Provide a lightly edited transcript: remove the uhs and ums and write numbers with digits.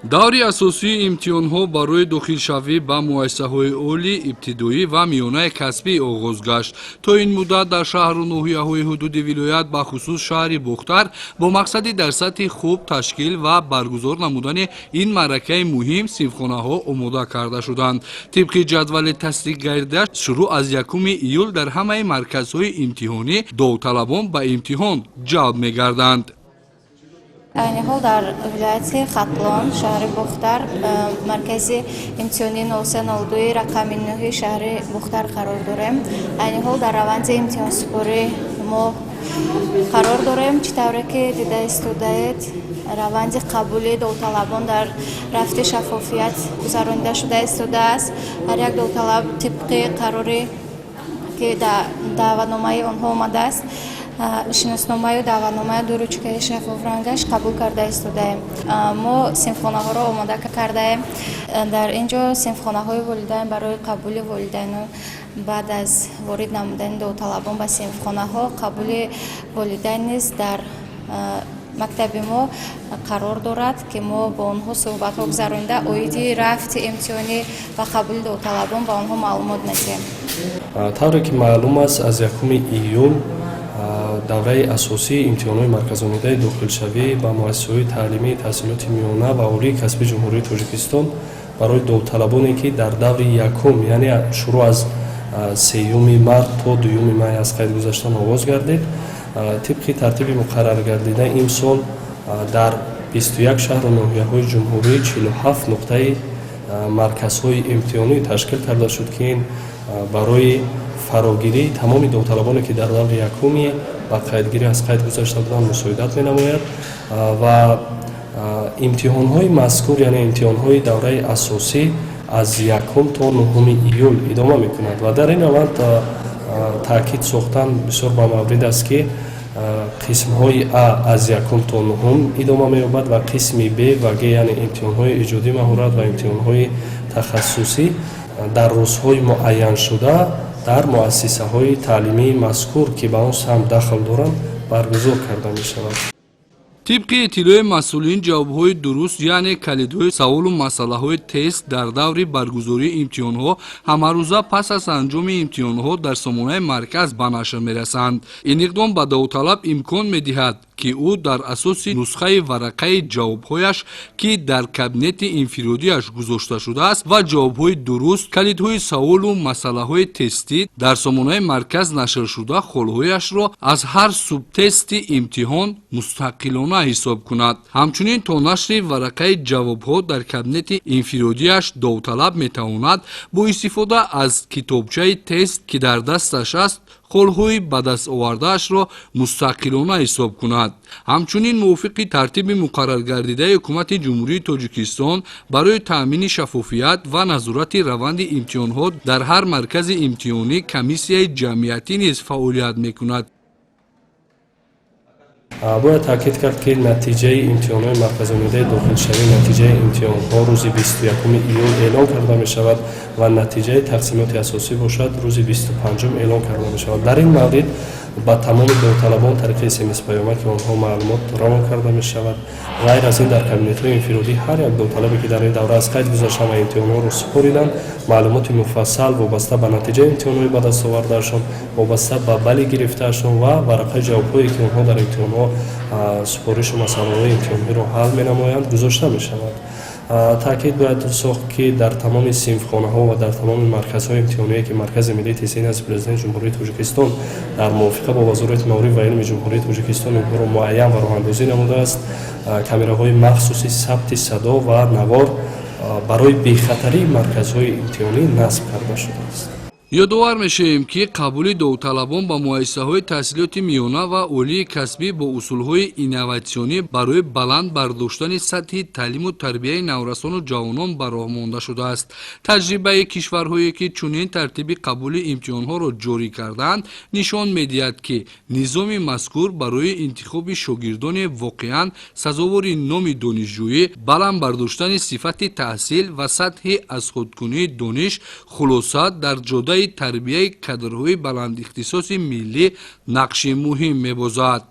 даври асосии имтиҳонҳо барои дохилшавӣ ба муассисаҳои олӣ ибтидоӣ ва миёнаи касбӣ оғоз гашт. То ин муддат дар шаҳру ноҳияҳои ҳудуди вилоят бахусус шаҳри Бухтар бо мақсади дар сатҳи хуб ташкил ва баргузор намудани ин маъракаи муҳим синфхонаҳо омода карда шуданд. Тибқи ҷадвали тасдиқгардида шурӯъ аз 1 июл дар ҳамаи марказҳои имтиҳонӣ довталабон ба имтиҳон ҷалб мегарданд. Айни ҳол дар вилояти Хатлон, шаҳри Бухтар, маркази имтиҳони 0302 рақами 9 шаҳри Бухтар қарор дорем. Айни ҳол дар раванди имтиҳонсупорӣ мо қарор дорем, чӣ тавре ки дида истодаед, раванди қабули довталабон дар рафти шаффофият гузаронида шуда истодааст. Ҳар як довталаб тибқи қарори ки даъватномаи онҳо омадааст, шиносномаю даъватномаи ду ручкаи шаффофрангаш қабул карда истодаем. Мо синфхонаҳоро омода кардаем. Дар ин ҷо синфхонаҳои волидайн барои қабули волидайнон баъд аз ворид намудани довталабон ба синфхонаҳо, қабули волидайн низ дар мактаби мо қарор дорад ки мо бо онҳо суҳбатҳо гузаронида оиди рафти имтиҳонӣ ва қабули довталабон ба онҳо маълумот медиҳем. тавре ки маълум аст, аз 1 июл давраи асосии имтиҳонҳои марказонидаи дохилшавӣ ба муассисаҳои таълимии таҳсилоти миёна ва олии касби ҷумҳурии Тоҷикистон барои довталабоне ки дар даври якум, яъне шурӯъ аз 3 март то 2 май аз қайд гузаштан оғоз гардид. Тибқи тартиби муқаррар гардида имсол дар 21 шаҳру ноҳияҳои ҷумҳурӣ 47 нуқтаи марказҳои имтиҳонӣ ташкил карда шуд ки ин барои фарогирии тамоми довталабоне ки дар даври якуми ба қайдгирӣ аз қайд гузашта буданд мусоидат менамояд ва имтиҳонҳои мазкур, яъне имтиҳонҳои давраи асосӣ аз 1 то 9 июл идома мекунад ва дар ин раванд таъкид сохтан бисёр ба маврид аст ки қисмҳои А аз 1 то 9 идома меёбад ва қисми Б ва Г, яъне имтиҳонҳои иҷодӣ маҳорат ва имтиҳонҳои тахассусӣ дар рӯзҳои муайяншуда дар муассисаҳои таълимии мазкур ки ба он сам дахл доранд баргузор карда мешавад. тибқи иттилои масъулин ҷавобҳои дуруст, яъне калидҳои саволу масъалаҳои тест дар даври баргузории имтиҳонҳо ҳамарӯза пас аз анҷоми имтиҳонҳо дар сомонаи марказ ба нашр мерасанд. ин иқдом ба довталаб имкон медиҳад ки ӯ дар асоси нусхаи варақаи ҷавобҳояш ки дар кабинети инфиродиаш гузошта шудааст ва ҷавобҳои дуруст, калидҳои саволу масъалаҳои тестӣ дар сомонаи марказ нашршуда холҳояшро аз ҳар субтести имтиҳон мустақилона ҳисоб кунад. ҳамчунин то нашри варақаи ҷавобҳо дар кабинети инфиродиаш довталаб метавонад бо истифода аз китобчаи тест ки дар дасташ аст холҳои ба даст овардаашро мустақилона ҳисоб кунад. ҳамчунин мувофиқи тартиби муқарраргардидаи ҳукумати ҷумҳурии Тоҷикистон барои таъмини шаффофият ва назорати раванди имтиҳонҳо дар ҳар маркази имтиҳонӣ комиссияи ҷамъиятӣ низ фаъолият мекунад. бояд таъкид кард ки натиҷаи имтиҳонҳои марказонидаи дохилшавӣ, натиҷаи имтиҳонҳо рӯзи 21 июл эълон карда мешавад ва натиҷаи тақсимоти асосӣ бошад рӯзи 25 эълон карда мешавад. дар ин маврид ба тамоми довталабон тариқи смс-паёмаки онҳо маълумот равон карда мешавад. ғайр аз ин дар кабинетҳои инфиродӣ ҳар як довталабе ки дар ин давра аз қайд гузашта ва имтиҳонҳоро супориданд маълумоти муфассал вобаста ба натиҷаи имтиҳонҳои ба даст овардаашон, вобаста ба балли гирифтаашон ва варақаи ҷавобҳое ки онҳо дар имтиҳонҳо супоришу масъалаҳои имтиҳониро ҳал менамоянд гузошта мешавад. таъкид бояд сохт ки дар тамоми синфхонаҳо ва дар тамоми марказҳои имтиҳоние ки маркази миллии теҳсилӣ назди президенти ҷумҳурии Тоҷикистон дар мувофиқа бо вазорати маориф ва илми ҷумҳурии Тоҷикистон онҳоро муайян ва роҳандозӣ намудааст. камераҳои махсуси сабти садо ва навор барои бехатарии марказҳои имтиҳонӣ насб карда шудааст. ёдовар мешавем ки қабули довталабон ба муассисаҳои таҳсилоти миёна ва олии касбӣ бо усулҳои инноватсионӣ барои баланд бардоштани сатҳи таълиму тарбияи наврасону ҷавонон ба роҳ монда шудааст. таҷрибаи кишварҳое ки чунин тартиби қабули имтиҳонҳоро ҷорӣ кардаанд нишон медиҳад ки низоми мазкур барои интихоби шогирдони воқеан сазовори номи донишҷӯӣ, баланд бардоштани сифати таҳсил ва сатҳи азхудкунии дониш хулоса дар ҷодаи тарбияи кадрҳои баландихтисоси миллӣ нақши муҳим мебозад.